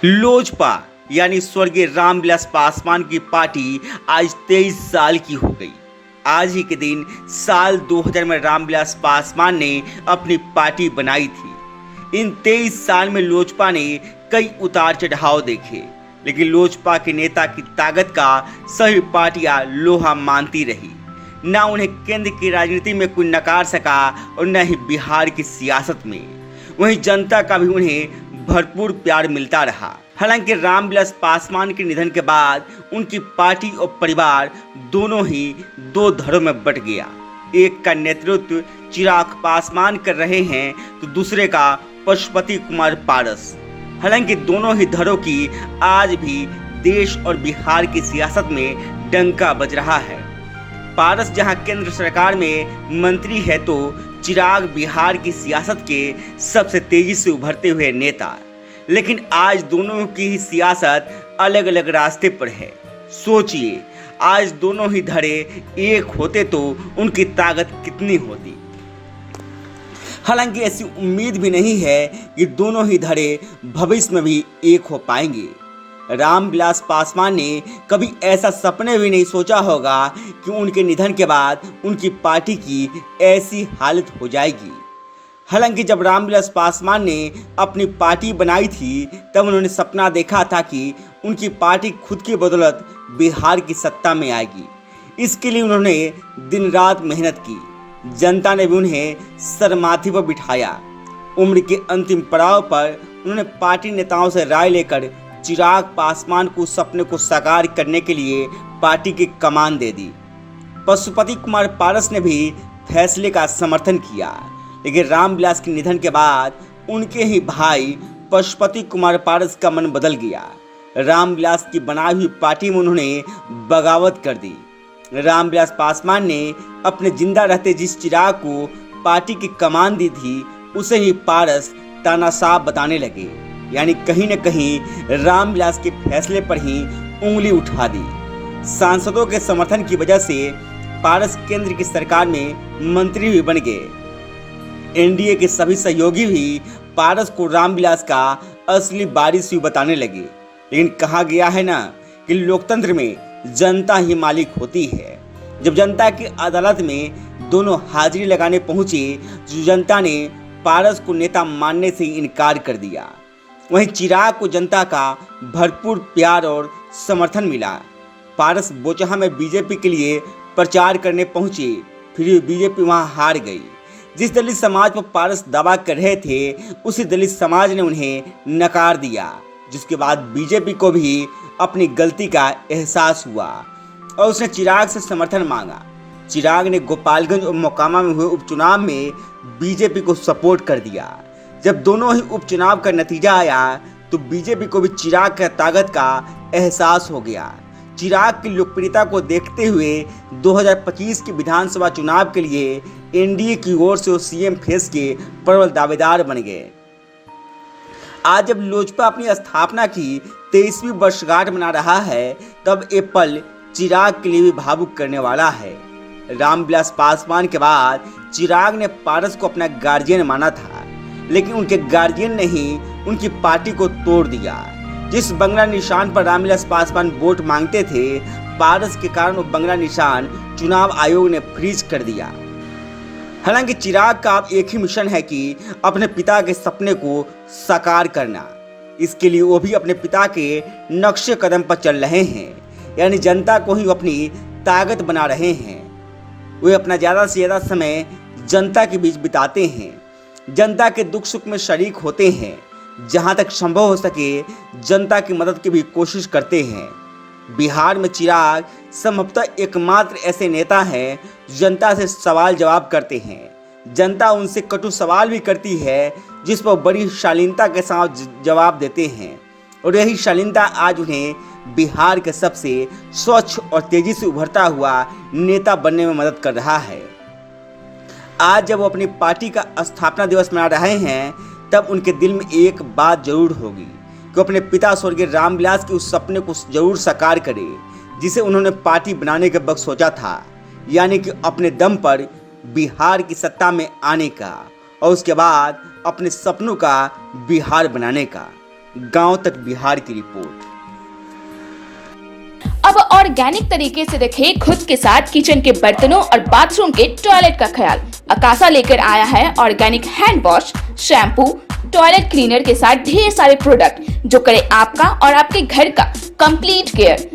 लोजपा यानी स्वर्गीय रामविलास पासवान की पार्टी आज 23 साल की हो गई। आज ही के दिन साल 2000 में रामविलास पासवान ने अपनी पार्टी बनाई थी। इन 23 साल में लोजपा ने कई उतार चढ़ाव देखे, लेकिन लोजपा के नेता की ताकत का सभी पार्टियां लोहा मानती रही। न उन्हें केंद्र की राजनीति में कोई नकार सका और न ही बिहार की सियासत में। वहीं जनता का भी उन्हें भरपूर प्यार मिलता रहा। हालांकि रामविलास पासवान के निधन के बाद उनकी पार्टी और परिवार दोनों ही दो धड़ों में बंट गया। एक का नेतृत्व चिराग पासवान कर रहे हैं तो दूसरे का पशुपति कुमार पारस। हालांकि दोनों ही धड़ों की आज भी देश और बिहार की सियासत में डंका बज रहा है। पारस जहां केंद्र सरकार में मंत्री है तो चिराग बिहार की सियासत के सबसे तेजी से उभरते हुए नेता। लेकिन आज दोनों की ही सियासत अलग अलग रास्ते पर है। सोचिए, आज दोनों ही धड़े एक होते तो उनकी ताकत कितनी होती। हालांकि ऐसी उम्मीद भी नहीं है कि दोनों ही धड़े भविष्य में भी एक हो पाएंगे। रामविलास पासवान ने कभी ऐसा सपने भी नहीं सोचा होगा कि उनके निधन के बाद उनकी पार्टी की ऐसी हालत हो जाएगी। हालांकि जब रामविलास पासवान ने अपनी पार्टी बनाई थी तब उन्होंने सपना देखा था कि उनकी पार्टी खुद की बदौलत बिहार की सत्ता में आएगी। इसके लिए उन्होंने दिन रात मेहनत की। जनता ने भी उन्हें सर माथे पर बिठाया। उम्र के अंतिम पड़ाव पर उन्होंने पार्टी नेताओं से राय लेकर चिराग पासवान को सपने को साकार करने के लिए पार्टी की कमान दे दी। पशुपति कुमार पारस ने भी फैसले का समर्थन किया, लेकिन रामविलास के निधन के बाद उनके ही भाई पशुपति कुमार पारस का मन बदल गया। रामविलास की बनाई हुई पार्टी में उन्होंने बगावत कर दी। रामविलास पासवान ने अपने जिंदा रहते जिस चिराग को पार्टी की कमान दी थी उसे ही पारस तानाशाह बताने लगे। यानी कहीं न कहीं रामविलास के फैसले पर ही उंगली उठा दी। सांसदों के समर्थन की वजह से पारस केंद्र की सरकार में मंत्री भी बन गए। एनडीए के सभी सहयोगी भी पारस को रामविलास का असली वारिस ही बताने लगे। लेकिन कहा गया है ना कि लोकतंत्र में जनता ही मालिक होती है। जब जनता की अदालत में दोनों हाजिरी लगाने पहुंचे तो जनता ने पारस को नेता मानने से इनकार कर दिया। वहीं चिराग को जनता का भरपूर प्यार और समर्थन मिला। पारस बोचहा में बीजेपी के लिए प्रचार करने पहुंचे, फिर बीजेपी वहां हार गई। जिस दलित समाज पर पारस दावा कर रहे थे उसी दलित समाज ने उन्हें नकार दिया, जिसके बाद बीजेपी को भी अपनी गलती का एहसास हुआ और उसने चिराग से समर्थन मांगा। चिराग ने गोपालगंज और मोकामा में हुए उपचुनाव में बीजेपी को सपोर्ट कर दिया। जब दोनों ही उपचुनाव का नतीजा आया तो बीजेपी को भी चिराग की ताकत का एहसास हो गया। चिराग की लोकप्रियता को देखते हुए 2025 के विधानसभा चुनाव के लिए एनडीए की ओर से वो सीएम फेस के प्रबल दावेदार बन गए। आज जब लोजपा अपनी स्थापना की 23वीं वर्षगांठ मना रहा है तब ये पल चिराग के लिए भी भावुक करने वाला है। रामविलास पासवान के बाद चिराग ने पारस को अपना गार्जियन माना था, लेकिन उनके गार्जियन ने ही उनकी पार्टी को तोड़ दिया। जिस बंगला निशान पर रामविलास पासवान वोट मांगते थे, पारस के कारण वो बंगला निशान चुनाव आयोग ने फ्रीज कर दिया। हालांकि चिराग का अब एक ही मिशन है कि अपने पिता के सपने को साकार करना। इसके लिए वो भी अपने पिता के नक्शे कदम पर चल रहे हैं, यानी जनता को ही अपनी ताकत बना रहे हैं। वे अपना ज़्यादा से ज़्यादा समय जनता के बीच बिताते हैं, जनता के दुख सुख में शरीक होते हैं, जहां तक संभव हो सके जनता की मदद की भी कोशिश करते हैं। बिहार में चिराग संभवतः एकमात्र ऐसे नेता हैं जो जनता से सवाल जवाब करते हैं। जनता उनसे कटु सवाल भी करती है जिस पर बड़ी शालीनता के साथ जवाब देते हैं, और यही शालीनता आज उन्हें बिहार के सबसे स्वच्छ और तेजी से उभरता हुआ नेता बनने में मदद कर रहा है। आज जब वो अपनी पार्टी का स्थापना दिवस मना रहे हैं तब उनके दिल में एक बात जरूर होगी कि अपने पिता स्वर्गीय रामविलास के उस सपने को जरूर साकार करे जिसे उन्होंने पार्टी बनाने के वक्त सोचा था, यानी कि अपने दम पर बिहार की सत्ता में आने का और उसके बाद अपने सपनों का बिहार बनाने का। गांव तक बिहार की रिपोर्ट। अब ऑर्गेनिक तरीके से रखें खुद के साथ किचन के बर्तनों और बाथरूम के टॉयलेट का ख्याल। अकासा लेकर आया है organic hand wash, shampoo, toilet cleaner के साथ ढेर सारे प्रोडक्ट जो करे आपका और आपके घर का कंप्लीट केयर।